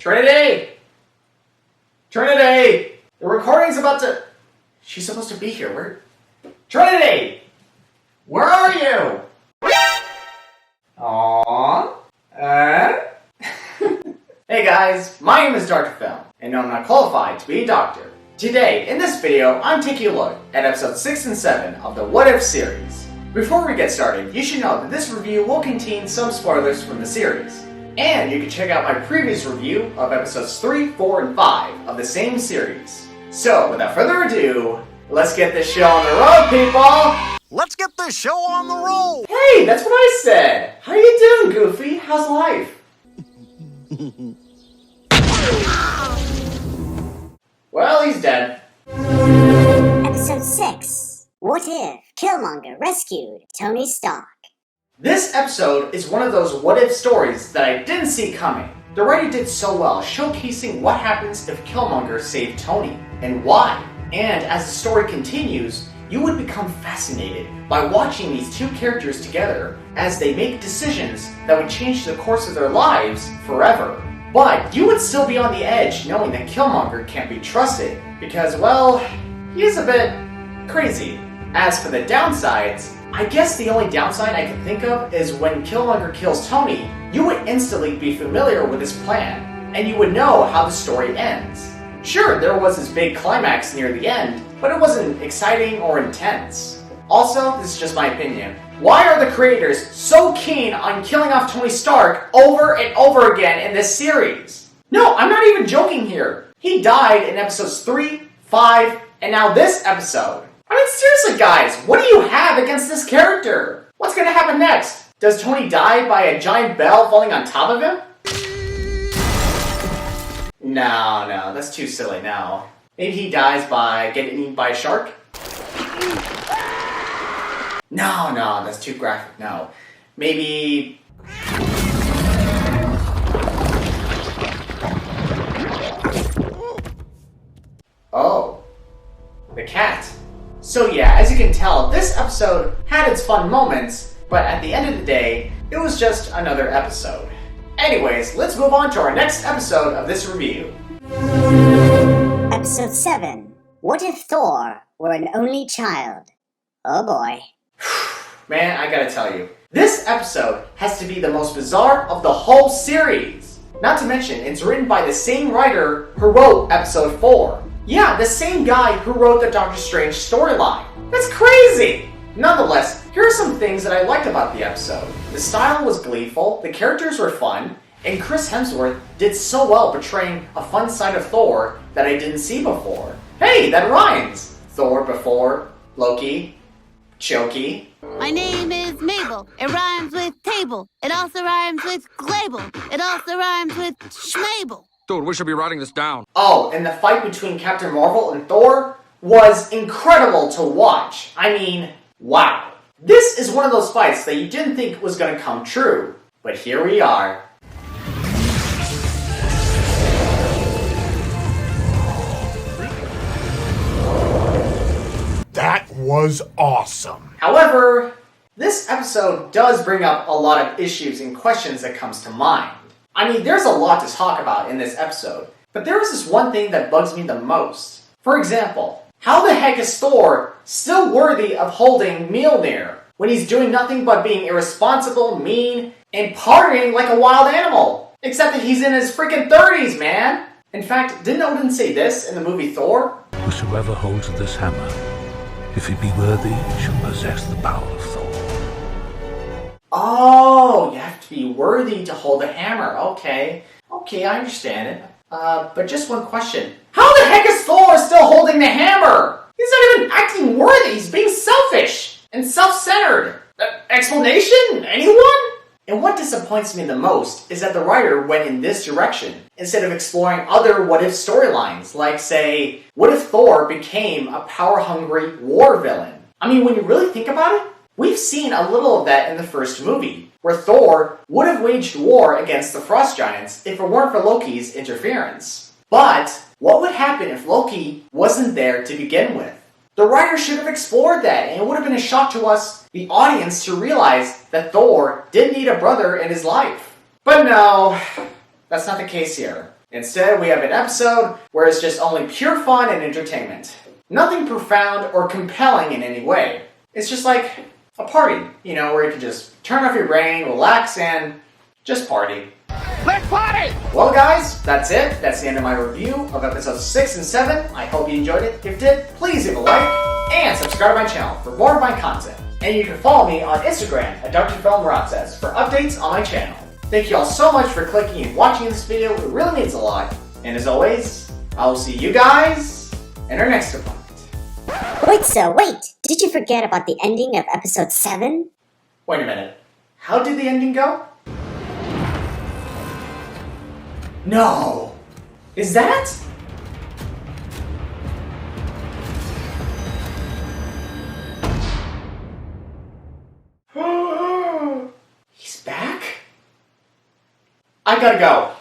Trinity! Trinity! The recording's about to... She's supposed to be here. Where? Trinity! Where are you? Aww. Hey guys, my name is Dr. Film, and I'm not qualified to be a doctor. Today, in this video, I'm taking a look at episodes 6 and 7 of the What If series. Before we get started, you should know that this review will contain some spoilers from the series. And you can check out my previous review of episodes 3, 4, and 5 of the same series. So, without further ado, let's get this show on the road, people! Let's get this show on the road! Hey, that's what I said! How you doing, Goofy? How's life? Well, he's dead. Episode 6. What if Killmonger rescued Tony Stark? This episode is one of those what-if stories that I didn't see coming. The writer did so well showcasing what happens if Killmonger saved Tony, and why. And as the story continues, you would become fascinated by watching these two characters together as they make decisions that would change the course of their lives forever. But you would still be on the edge knowing that Killmonger can't be trusted because, well, he's a bit crazy. As for the downsides, I guess the only downside I can think of is when Killmonger kills Tony, you would instantly be familiar with his plan, and you would know how the story ends. Sure, there was this big climax near the end, but it wasn't exciting or intense. Also, this is just my opinion. Why are the creators so keen on killing off Tony Stark over and over again in this series? No, I'm not even joking here. He died in episodes 3, 5, and now this episode. I mean, seriously guys, what do you have against this character? What's gonna happen next? Does Tony die by a giant bell falling on top of him? No, that's too silly now. Maybe he dies by getting eaten by a shark? No, that's too graphic, no. Maybe... Oh. The cat. So yeah, as you can tell, this episode had its fun moments, but at the end of the day, it was just another episode. Anyways, let's move on to our next episode of this review. Episode 7. What if Thor were an only child? Oh boy. Man, I gotta tell you, this episode has to be the most bizarre of the whole series. Not to mention, it's written by the same writer who wrote episode 4. Yeah, the same guy who wrote the Doctor Strange storyline. That's crazy! Nonetheless, here are some things that I liked about the episode. The style was gleeful, the characters were fun, and Chris Hemsworth did so well portraying a fun side of Thor that I didn't see before. Hey, that rhymes! Thor before, Loki, Choki. My name is Mabel. It rhymes with table. It also rhymes with glable. It also rhymes with schmable. Dude, we should be writing this down. Oh, and the fight between Captain Marvel and Thor was incredible to watch. I mean, wow. This is one of those fights that you didn't think was going to come true. But here we are. That was awesome. However, this episode does bring up a lot of issues and questions that comes to mind. I mean, there's a lot to talk about in this episode, but there is this one thing that bugs me the most. For example, how the heck is Thor still worthy of holding Mjolnir when he's doing nothing but being irresponsible, mean, and partying like a wild animal? Except that he's in his freaking 30s, man! In fact, didn't Odin say this in the movie Thor? Whosoever holds this hammer, if he be worthy, shall possess the power of Thor. Oh, you have to be worthy to hold a hammer. Okay, I understand it. But just one question. How the heck is Thor still holding the hammer? He's not even acting worthy. He's being selfish and self-centered. Explanation? Anyone? And what disappoints me the most is that the writer went in this direction instead of exploring other what-if storylines, like, say, what if Thor became a power-hungry war villain? I mean, when you really think about it, we've seen a little of that in the first movie, where Thor would have waged war against the Frost Giants if it weren't for Loki's interference. But what would happen if Loki wasn't there to begin with? The writer should have explored that, and it would have been a shock to us, the audience, to realize that Thor did need a brother in his life. But no, that's not the case here. Instead, we have an episode where it's just only pure fun and entertainment. Nothing profound or compelling in any way. It's just like a party, where you can just turn off your brain, relax, and just party. Let's party! Well guys, that's it. That's the end of my review of episodes 6 and 7. I hope you enjoyed it. If you did, please leave a like and subscribe to my channel for more of my content. And you can follow me on Instagram at DrFilmRotzes for updates on my channel. Thank you all so much for clicking and watching this video. It really means a lot. And as always, I will see you guys in our next appointment. Wait! Did you forget about the ending of episode 7? Wait a minute. How did the ending go? No! Is that? He's back? I gotta go.